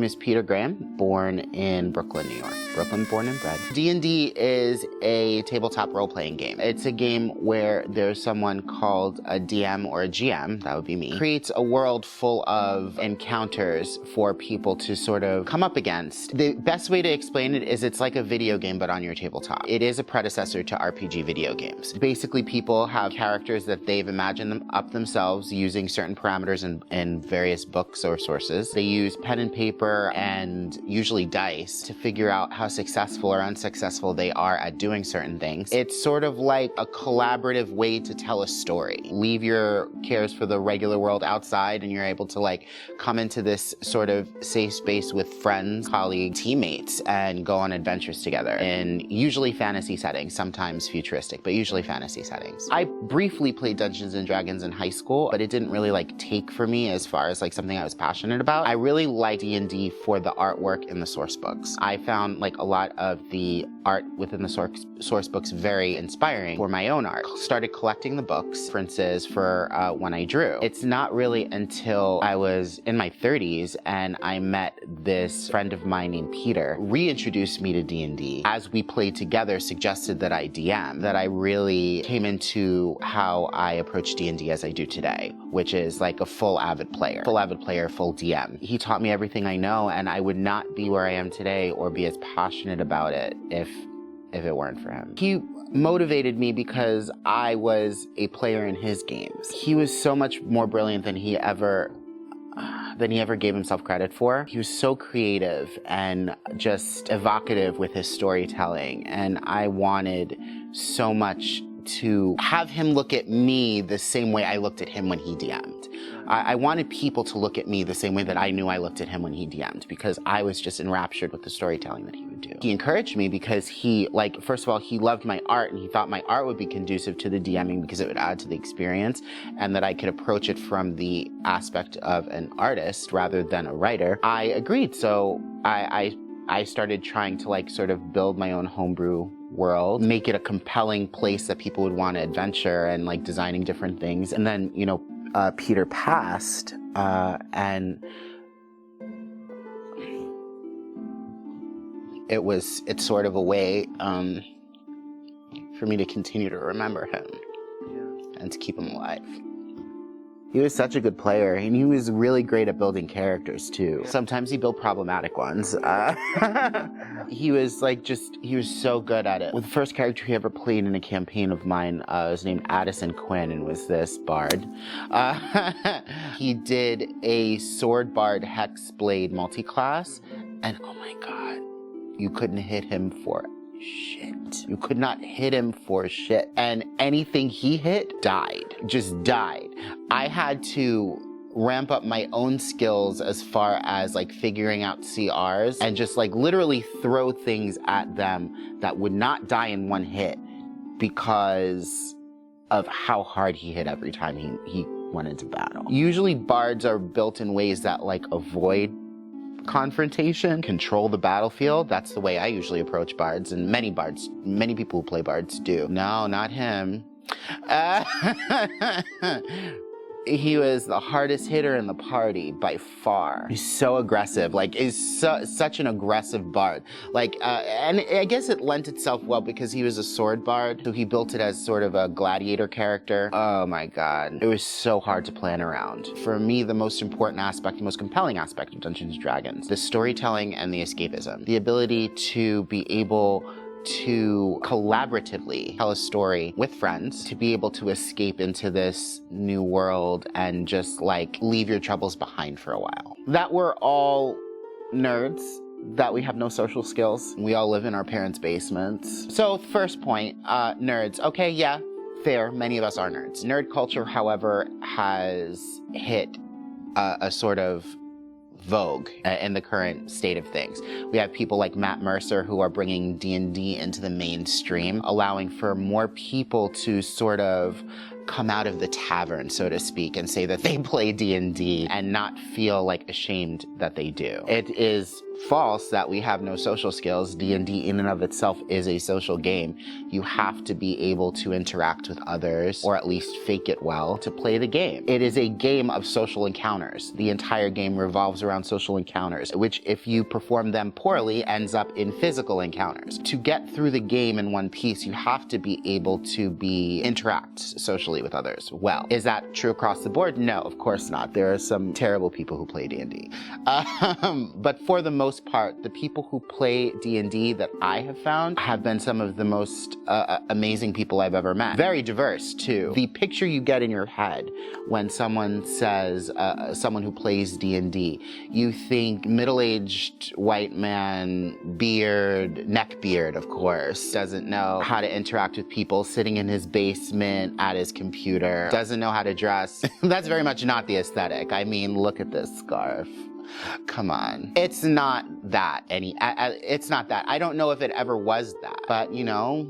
is Peter Graham, born in Brooklyn, New York. Brooklyn, born and bred. D&D is a tabletop role-playing game. It's a game where there's someone called a DM or a GM, that would be me, creates a world full of encounters for people to sort of come up against. The best way to explain it is it's like a video game, but on your tabletop. It is a predecessor to RPG video games. Basically, people have characters that they've imagined them up themselves using certain parameters in various books or sources. They use pen and paper and usually dice to figure out how successful or unsuccessful they are at doing certain things. It's sort of like a collaborative way to tell a story. Leave your cares for the regular world outside and you're able to like come into this sort of safe space with friends, colleagues, teammates, and go on adventures together in usually fantasy settings, sometimes futuristic, but usually fantasy settings. I briefly played Dungeons and Dragons in high school, but it didn't really like take for me as far as like something I was passionate about. I really liked D&D for the artwork in the source books. I found like a lot of the art within the source books very inspiring for my own art. Started collecting the books, references for when I drew. It's not really until I was in my 30s and I met this friend of mine named Peter, reintroduced me to D&D. As we played together, suggested that I DM, that I really came into how I approach D&D as I do today, which is like a full avid player, full DM. He taught me everything I know, and I would not be where I am today or be as passionate about it if it weren't for him. He motivated me because I was a player in his games. He was so much more brilliant than he ever gave himself credit for. He was so creative and just evocative with his storytelling, and I wanted so much to have him look at me the same way I looked at him when he DM'd. I wanted people to look at me the same way that I knew I looked at him when he DM'd, because I was just enraptured with the storytelling that he would do. He encouraged me because he, like, first of all, he loved my art and he thought my art would be conducive to the DMing because it would add to the experience and that I could approach it from the aspect of an artist rather than a writer. I agreed, so I started trying to like sort of build my own homebrew world, make it a compelling place that people would want to adventure and like designing different things. And then, you know, Peter passed, and it's sort of a way for me to continue to remember him and to keep him alive. He was such a good player, and he was really great at building characters too. Sometimes he built problematic ones. He was so good at it. Well, the first character he ever played in a campaign of mine was named Addison Quinn and was this bard. He did a sword bard hex blade multi-class, and oh my god, you couldn't hit him for shit. You could not hit him for shit. And anything he hit died. Just died. I had to ramp up my own skills as far as like figuring out CRs and just like literally throw things at them that would not die in one hit because of how hard he hit every time he went into battle. Usually bards are built in ways that like avoid confrontation, control the battlefield. That's the way I usually approach bards, and many people who play bards do. No, not him. He was the hardest hitter in the party by far. He's so aggressive, like is such an aggressive bard. Like, and I guess it lent itself well because he was a sword bard, so he built it as sort of a gladiator character. Oh my god, it was so hard to plan around. For me, the most important aspect, the most compelling aspect of Dungeons & Dragons, the storytelling and the escapism. The ability to be able to collaboratively tell a story with friends, to be able to escape into this new world and just like leave your troubles behind for a while. That we're all nerds, that we have no social skills. We all live in our parents' basements. So first point, nerds. Okay, yeah, fair, many of us are nerds. Nerd culture, however, has hit a sort of vogue in the current state of things. We have people like Matt Mercer who are bringing D&D into the mainstream, allowing for more people to sort of come out of the tavern, so to speak, and say that they play D&D and not feel like ashamed that they do. It is false that we have no social skills. D&D in and of itself is a social game. You have to be able to interact with others, or at least fake it well, to play the game. It is a game of social encounters. The entire game revolves around social encounters, which if you perform them poorly, ends up in physical encounters. To get through the game in one piece, you have to be able to interact socially with others well. Is that true across the board? No, of course not. There are some terrible people who play D&D. But for the most part, the people who play D&D that I have found have been some of the most amazing people I've ever met. Very diverse, too. The picture you get in your head when someone says, someone who plays D&D, you think middle-aged white man, beard, neck beard, of course, doesn't know how to interact with people, sitting in his basement at his computer, doesn't know how to dress. That's very much not the aesthetic. I mean, look at this scarf. Come on. It's not that it's not that. I don't know if it ever was that, but you know,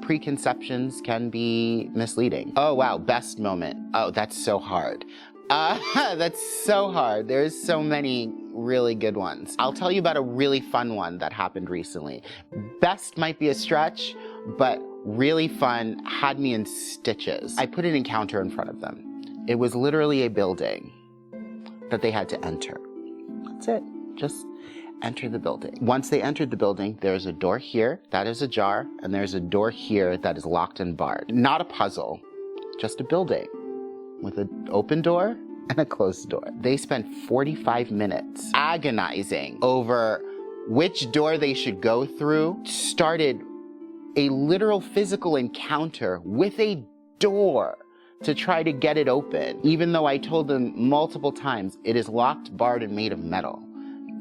preconceptions can be misleading. Oh wow, best moment. Oh, that's so hard. That's so hard. There's so many really good ones. I'll tell you about a really fun one that happened recently. Best might be a stretch, but really fun, had me in stitches. I put an encounter in front of them. It was literally a building that they had to enter. That's it. Just enter the building. Once they entered the building, there's a door here that is ajar, and there's a door here that is locked and barred. Not a puzzle, just a building with an open door and a closed door. They spent 45 minutes agonizing over which door they should go through, started a literal physical encounter with a door to try to get it open, even though I told them multiple times, it is locked, barred, and made of metal.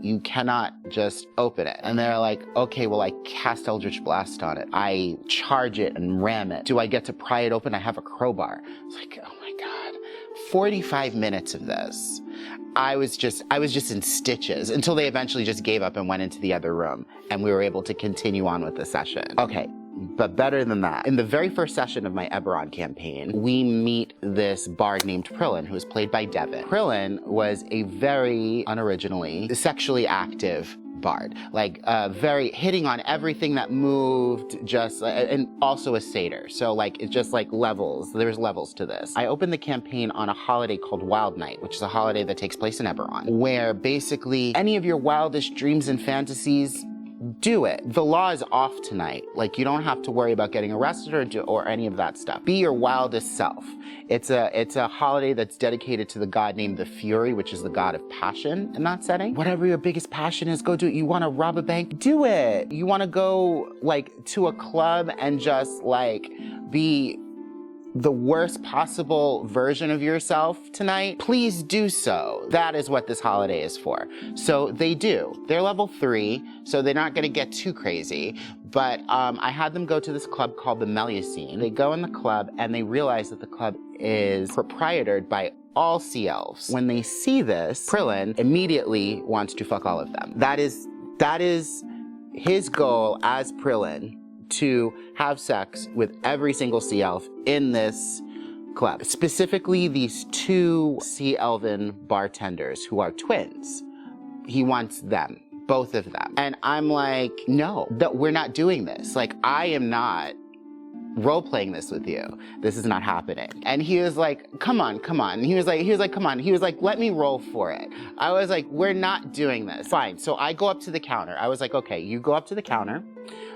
You cannot just open it. And they're like, okay, well, I cast Eldritch Blast on it. I charge it and ram it. Do I get to pry it open? I have a crowbar. It's like, oh my God, 45 minutes of this. I was just in stitches until they eventually just gave up and went into the other room, and we were able to continue on with the session. Okay. But better than that, in the very first session of my Eberron campaign, we meet this bard named Prillin, who is played by Devin. Prillin was a very unoriginally sexually active bard, like very hitting on everything that moved, just and also a satyr. So like it's just like levels. There's levels to this. I opened the campaign on a holiday called Wild Night, which is a holiday that takes place in Eberron, where basically any of your wildest dreams and fantasies, do it. The law is off tonight. Like, you don't have to worry about getting arrested or any of that stuff. Be your wildest self. It's a holiday that's dedicated to the god named the Fury, which is the god of passion in that setting. Whatever your biggest passion is, go do it. You want to rob a bank? Do it. You want to go like to a club and just like be the worst possible version of yourself tonight? Please do so. That is what this holiday is for. So they do. They're level 3, so they're not gonna get too crazy. But I had them go to this club called the Meliusine. They go in the club and they realize that the club is proprieted by all sea elves. When they see this, Prillin immediately wants to fuck all of them. That is his goal as Prillin, to have sex with every single sea elf in this club. Specifically, these 2 sea elven bartenders who are twins. He wants them, both of them. And I'm like, no, we're not doing this. Like, I am not role-playing this with you. This is not happening. And he was like, come on. He was like, come on. He was like, let me roll for it. I was like, we're not doing this. Fine. So I go up to the counter. I was like, okay, you go up to the counter.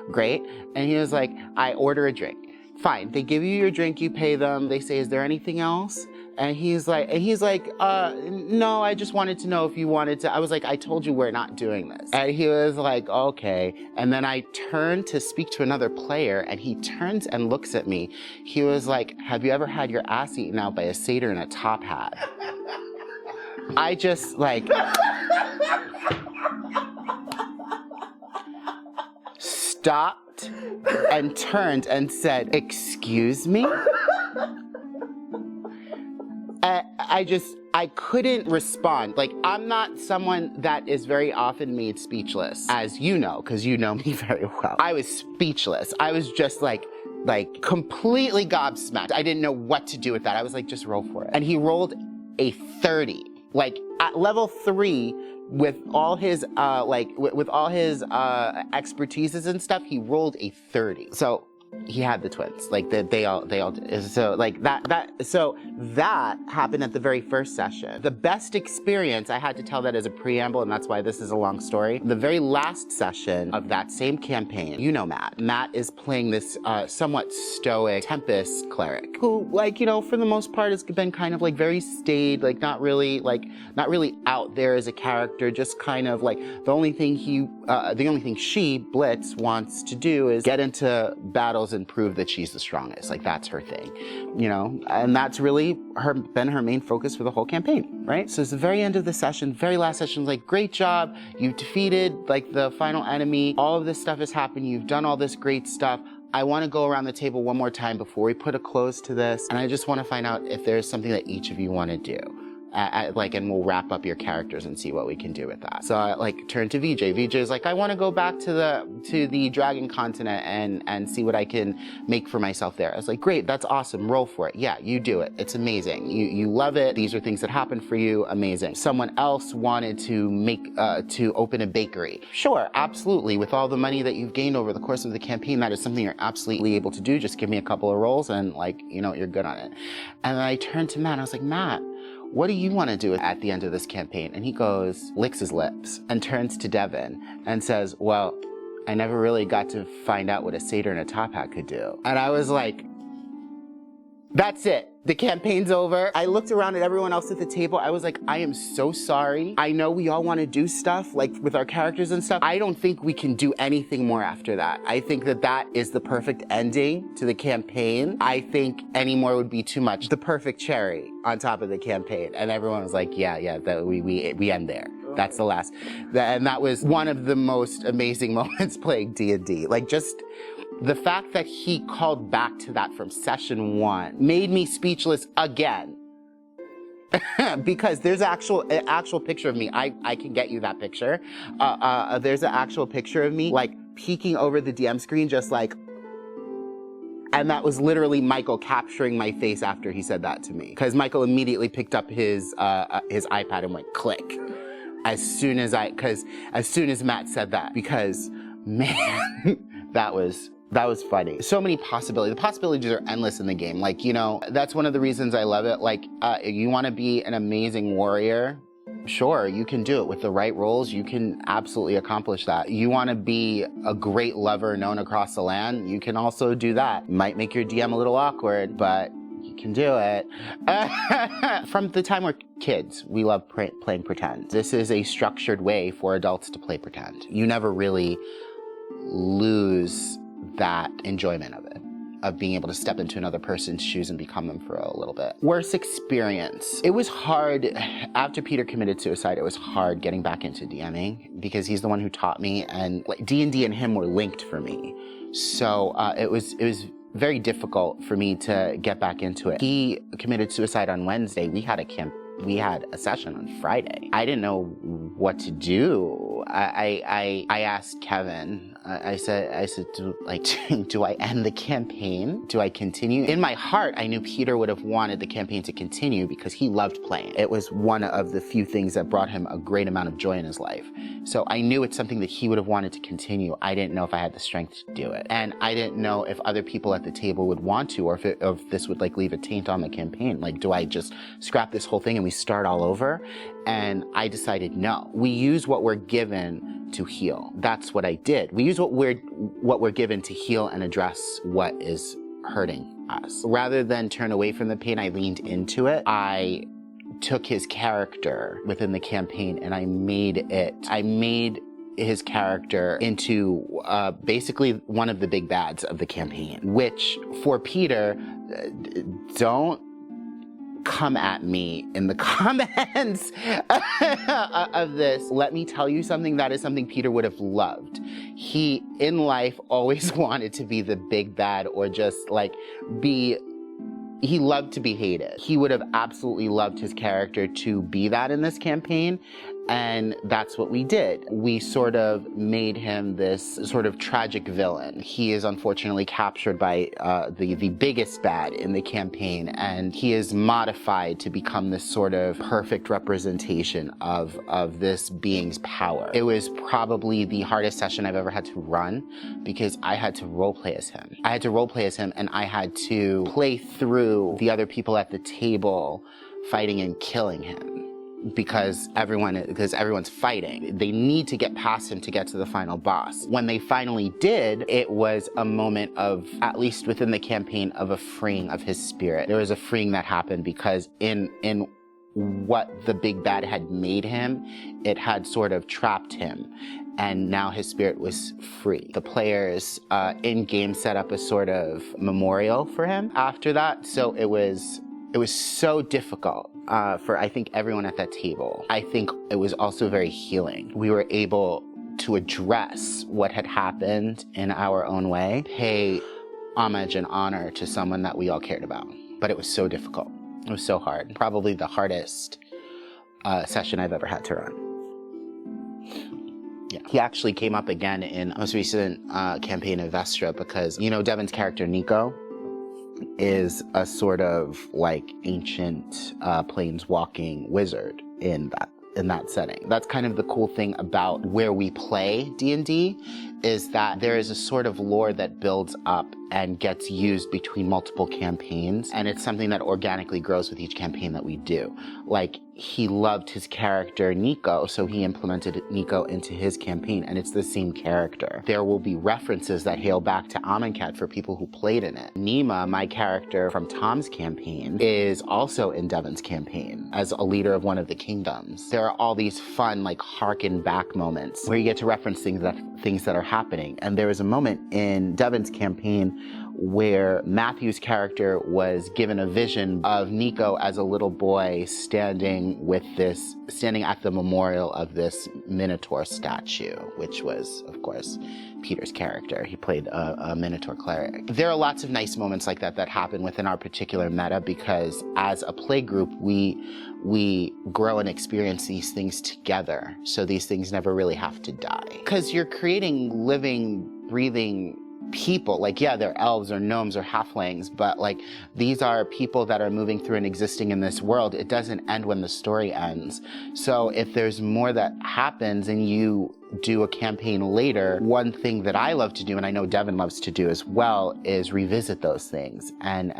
Great. And he was like, I order a drink. Fine. They give you your drink, you pay them. They say, is there anything else? And he's like, no, I just wanted to know if you wanted to. I was like, I told you we're not doing this. And he was like, okay. And then I turned to speak to another player, and he turns and looks at me. He was like, have you ever had your ass eaten out by a satyr in a top hat? I just like stopped and turned and said, excuse me? I couldn't respond. Like, I'm not someone that is very often made speechless, as you know, because you know me very well. I was speechless. I was just like, like completely gobsmacked. I didn't know what to do with that. I was like, just roll for it. And he rolled a 30, like at level 3, with all his with all his expertises and stuff, he rolled a 30. So he had the twins, like they all did. So like that happened at the very first session. The best experience, I had to tell that as a preamble, and that's why this is a long story. The very last session of that same campaign, you know Matt. Matt is playing this somewhat stoic Tempest cleric who, like, you know, for the most part has been kind of like very staid, like not really out there as a character, just kind of like the only thing she, Blitz, wants to do is get into battle and prove that she's the strongest. Like, that's her thing, you know? And that's really been her main focus for the whole campaign, right? So it's the very end of the session, very last session, like, great job. You've defeated, like, the final enemy. All of this stuff has happened. You've done all this great stuff. I want to go around the table one more time before we put a close to this. And I just want to find out if there's something that each of you want to do. And we'll wrap up your characters and see what we can do with that. So I like turned to VJ. VJ's like, I want to go back to the Dragon Continent and see what I can make for myself there. I was like, great, that's awesome. Roll for it. Yeah, you do it. It's amazing. You love it. These are things that happen for you. Amazing. Someone else wanted to open a bakery. Sure, absolutely. With all the money that you've gained over the course of the campaign, that is something you're absolutely able to do. Just give me a couple of rolls and, like, you know, you're good on it. And then I turned to Matt and I was like, Matt, what do you want to do at the end of this campaign? And he goes, licks his lips, and turns to Devin and says, well, I never really got to find out what a satyr in a top hat could do. And I was like, that's it. The campaign's over. I looked around at everyone else at the table. I was like, I am so sorry. I know we all want to do stuff, like with our characters and stuff. I don't think we can do anything more after that. I think that is the perfect ending to the campaign. I think any more would be too much. The perfect cherry on top of the campaign. And everyone was like, yeah, we end there. That's the last. And that was one of the most amazing moments playing D&D. Like, just the fact that he called back to that from session 1 made me speechless again. Because there's an actual picture of me. I can get you that picture. There's an actual picture of me, like, peeking over the DM screen, just like, and that was literally Michael capturing my face after he said that to me. Because Michael immediately picked up his iPad and went click. As soon as Matt said that, because, man, that was funny. So many possibilities. The possibilities are endless in the game. Like, you know, that's one of the reasons I love it. Like, you want to be an amazing warrior? Sure, you can do it. With the right roles, you can absolutely accomplish that. You want to be a great lover known across the land? You can also do that. Might make your DM a little awkward, but you can do it. From the time we're kids, we love playing pretend. This is a structured way for adults to play pretend. You never really lose that enjoyment of it, of being able to step into another person's shoes and become them for a little bit. Worst experience. It was hard, after Peter committed suicide, it was hard getting back into DMing because he's the one who taught me, and like D&D and him were linked for me. So it was very difficult for me to get back into it. He committed suicide on Wednesday. We had a session on Friday. I didn't know what to do. I asked Kevin, I said, do I end the campaign? Do I continue? In my heart, I knew Peter would have wanted the campaign to continue because he loved playing. It was one of the few things that brought him a great amount of joy in his life. So I knew it's something that he would have wanted to continue. I didn't know if I had the strength to do it. And I didn't know if other people at the table would want to, or if this would, like, leave a taint on the campaign. Like, do I just scrap this whole thing and we start all over? And I decided no. We use what we're given to heal. That's what I did. We use what we're given to heal and address what is hurting us. Rather than turn away from the pain, I leaned into it. I took his character within the campaign and I made his character into basically one of the big bads of the campaign, which for Peter, don't come at me in the comments of this. Let me tell you something, that is something Peter would have loved. He, in life, always wanted to be the big bad, or just like he loved to be hated. He would have absolutely loved his character to be that in this campaign. And that's what we did. We sort of made him this sort of tragic villain. He is unfortunately captured by the biggest bad in the campaign, and he is modified to become this sort of perfect representation of this being's power. It was probably the hardest session I've ever had to run because I had to roleplay as him. I had to roleplay as him, and I had to play through the other people at the table fighting and killing him. Because everyone's fighting. They need to get past him to get to the final boss. When they finally did, it was a moment of, at least within the campaign, of a freeing of his spirit. There was a freeing that happened because in what the big bad had made him, it had sort of trapped him. And now his spirit was free. The players in-game set up a sort of memorial for him after that. So it was so difficult for, I think, everyone at that table. I think it was also very healing. We were able to address what had happened in our own way, pay homage and honor to someone that we all cared about. But it was so difficult. It was so hard. Probably the hardest session I've ever had to run. Yeah. He actually came up again in a most recent campaign of Vestra because, you know, Devin's character, Nico, is a sort of like ancient planeswalking wizard in that setting. That's kind of the cool thing about where we play D&D, is that there is a sort of lore that builds up and gets used between multiple campaigns, and it's something that organically grows with each campaign that we do. Like, he loved his character Nico, so he implemented Nico into his campaign, and it's the same character. There will be references that hail back to Amonkhet for people who played in it. Nima, my character from Tom's campaign, is also in Devin's campaign as a leader of one of the kingdoms. There are all these fun, like, harken back moments where you get to reference things that are happening. And there was a moment in Devin's campaign where Matthew's character was given a vision of Nico as a little boy standing at the memorial of this Minotaur statue, which was, of course, Peter's character. He played a Minotaur cleric. There are lots of nice moments like that happen within our particular meta because as a play group, we grow and experience these things together. So these things never really have to die. Because you're creating living, breathing people. Like, yeah, they're elves or gnomes or halflings, but like these are people that are moving through and existing in this world. It doesn't end when the story ends. So if there's more that happens and you do a campaign later, one thing that I love to do, and I know Devin loves to do as well, is revisit those things and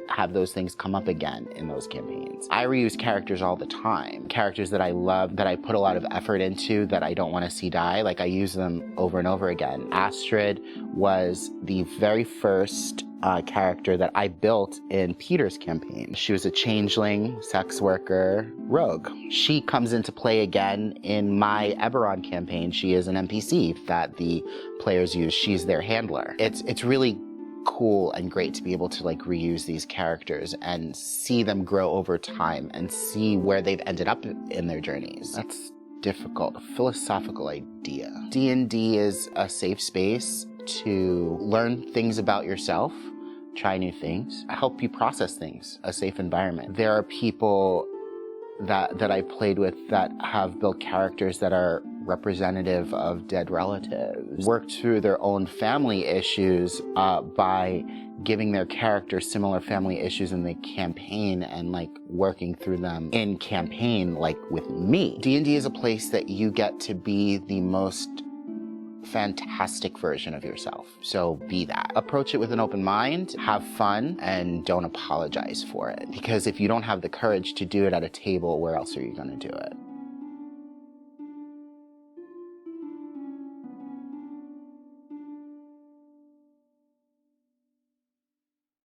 have those things come up again in those campaigns. I reuse characters all the time. Characters that I love, that I put a lot of effort into, that I don't want to see die. Like, I use them over and over again. Astrid was the very first character that I built in Peter's campaign. She was a changeling, sex worker, rogue. She comes into play again in my Eberron campaign. She is an NPC that the players use. She's their handler. It's really cool and great to be able to like reuse these characters and see them grow over time and see where they've ended up in their journeys. That's difficult, a philosophical idea. D&D is a safe space to learn things about yourself, try new things, help you process things, a safe environment. There are people that I played with that have built characters that are representative of dead relatives, worked through their own family issues by giving their character similar family issues in the campaign and like working through them in campaign like with me. D&D is a place that you get to be the most fantastic version of yourself. So be that. Approach it with an open mind, have fun, and don't apologize for it. Because if you don't have the courage to do it at a table, where else are you going to do it?